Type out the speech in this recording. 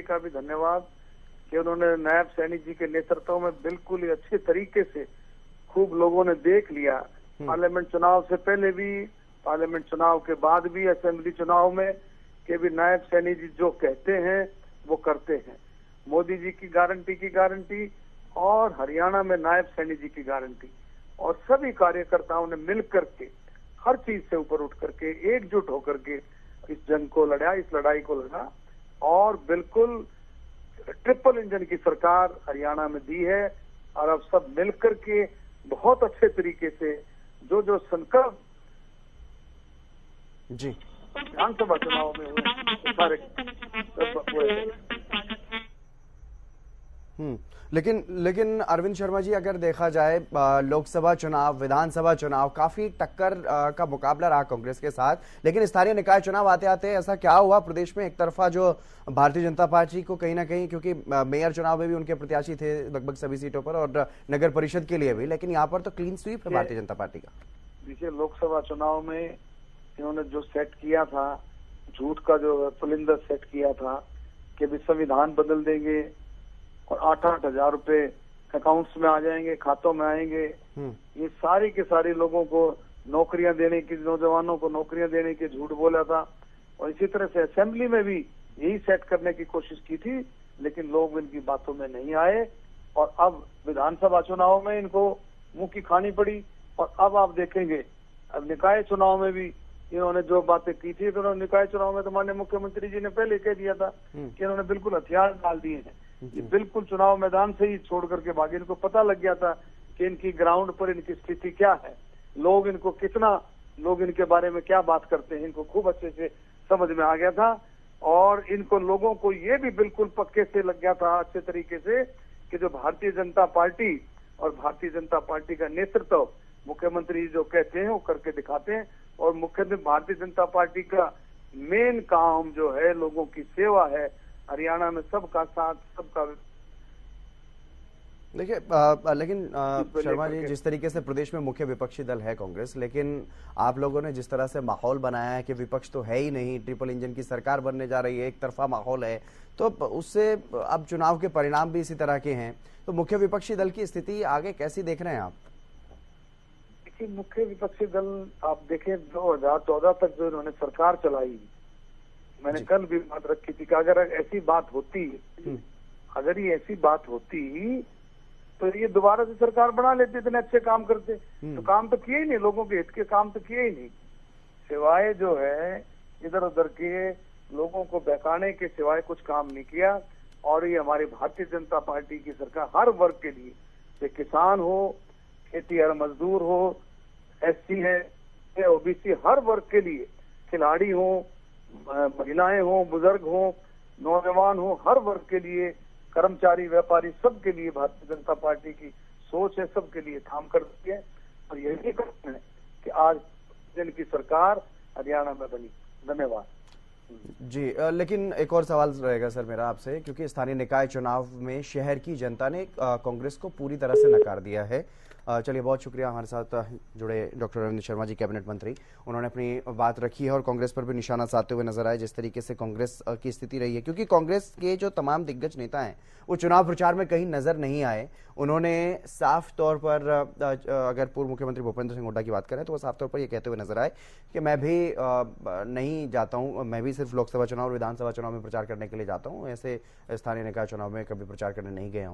का भी धन्यवाद कि उन्होंने नायब सैनी जी के नेतृत्व में बिल्कुल ही अच्छे तरीके से खूब लोगों ने देख लिया, पार्लियामेंट चुनाव से पहले भी, पार्लियामेंट चुनाव के बाद भी, असेंबली चुनाव में, कि भी नायब सैनी जी जो कहते हैं वो करते हैं। मोदी जी की गारंटी और हरियाणा में नायब सैनी जी की गारंटी, और सभी कार्यकर्ताओं ने मिल करके हर चीज से ऊपर उठ करके एकजुट होकर के इस जंग को लड़ा, इस लड़ाई को लड़ा, और बिल्कुल ट्रिपल इंजन की सरकार हरियाणा में दी है। और अब सब मिलकर के बहुत अच्छे तरीके से जो संकल्प जी विधानसभा चुनाव में हुए सारे लेकिन अरविंद शर्मा जी, अगर देखा जाए लोकसभा चुनाव, विधानसभा चुनाव, काफी टक्कर का मुकाबला रहा कांग्रेस के साथ, लेकिन स्थानीय निकाय चुनाव आते आते ऐसा क्या हुआ प्रदेश में, एक तरफा जो भारतीय जनता पार्टी को कहीं ना कहीं, क्योंकि मेयर चुनाव में भी उनके प्रत्याशी थे लगभग सभी सीटों पर और नगर परिषद के लिए भी, लेकिन यहाँ पर तो क्लीन स्वीप है भारतीय जनता पार्टी का। देखिए, लोकसभा चुनाव में इन्होंने जो सेट किया था, झूठ का जो पुलिंदा सेट किया था कि भी संविधान बदल देंगे और 8-8 हजार रुपए अकाउंट्स में आ जाएंगे, खातों में आएंगे, ये सारे के सारे लोगों को नौकरियां देने की, नौजवानों को नौकरियां देने के झूठ बोला था। और इसी तरह से असेंबली में भी यही सेट करने की कोशिश की थी, लेकिन लोग इनकी बातों में नहीं आए। और अब विधानसभा चुनाव में इनको मुंह की खानी पड़ी। और अब आप देखेंगे, अब निकाय चुनाव में भी इन्होंने जो बातें की थी, तो निकाय चुनाव में तो माननीय मुख्यमंत्री जी ने पहले कह दिया था कि इन्होंने बिल्कुल हथियार डाल दिए हैं, ये बिल्कुल चुनाव मैदान से ही छोड़ करके भागे। इनको पता लग गया था कि इनकी ग्राउंड पर इनकी स्थिति क्या है, लोग इनको कितना, लोग इनके बारे में क्या बात करते हैं, इनको खूब अच्छे से समझ में आ गया था। और इनको लोगों को ये भी बिल्कुल पक्के से लग गया था अच्छे तरीके से कि जो भारतीय जनता पार्टी और भारतीय जनता पार्टी का नेतृत्व, मुख्यमंत्री जो कहते हैं वो करके दिखाते हैं। और मुख्यमंत्री भारतीय जनता पार्टी का मेन काम जो है लोगों की सेवा है, हरियाणा में सबका साथ, सबका। देखिए लेकिन शर्मा जी, जिस तरीके से प्रदेश में मुख्य विपक्षी दल है कांग्रेस, लेकिन आप लोगों ने जिस तरह से माहौल बनाया है कि विपक्ष तो है ही नहीं, ट्रिपल इंजन की सरकार बनने जा रही है, एक तरफा माहौल है, तो उससे अब चुनाव के परिणाम भी इसी तरह के हैं, तो मुख्य विपक्षी दल की स्थिति आगे कैसी देख रहे हैं आप? देखिए, मुख्य विपक्षी दल आप देखें 2014 तक जो इन्होंने सरकार चलाई, मैंने कल भी बात रखी थी कि अगर ऐसी बात होती, अगर ये ऐसी बात होती तो ये दोबारा से सरकार बना लेते, इतने अच्छे काम करते। तो काम तो किए ही नहीं, लोगों के हित के काम तो किए ही नहीं, सिवाय जो है इधर उधर के लोगों को बहकाने के सिवाय कुछ काम नहीं किया। और ये हमारी भारतीय जनता पार्टी की सरकार हर वर्ग के लिए, चाहे किसान हो, खेतीहर मजदूर हो, एससी है, ओबीसी, हर वर्ग के लिए, खिलाड़ी हो, महिलाएं हो, बुजुर्ग हो, नौजवान हो, हर वर्ग के लिए, कर्मचारी, व्यापारी, सबके लिए भारतीय जनता पार्टी की सोच है, सबके लिए काम करती है। और यही कारण है कि आज जिनकी सरकार हरियाणा में बनी। धन्यवाद जी। लेकिन एक और सवाल रहेगा सर मेरा आपसे, क्योंकि स्थानीय निकाय चुनाव में शहर की जनता ने कांग्रेस को पूरी तरह से नकार दिया है। चलिए, बहुत शुक्रिया हमारे साथ जुड़े डॉक्टर अरविंद शर्मा जी, कैबिनेट मंत्री, उन्होंने अपनी बात रखी है और कांग्रेस पर भी निशाना साधते हुए नजर आए, जिस तरीके से कांग्रेस की स्थिति रही है, क्योंकि कांग्रेस के जो तमाम दिग्गज नेता हैं वो चुनाव प्रचार में कहीं नजर नहीं आए। उन्होंने साफ तौर पर, अगर पूर्व मुख्यमंत्री भूपेंद्र सिंह हुड्डा की बात करें तो वो साफ तौर पर ये कहते हुए नजर आए कि मैं भी नहीं जाता हूँ, मैं भी सिर्फ लोकसभा चुनाव और विधानसभा चुनाव में प्रचार करने के लिए जाता हूँ, ऐसे स्थानीय निकाय चुनाव में कभी प्रचार करने नहीं गया हूँ।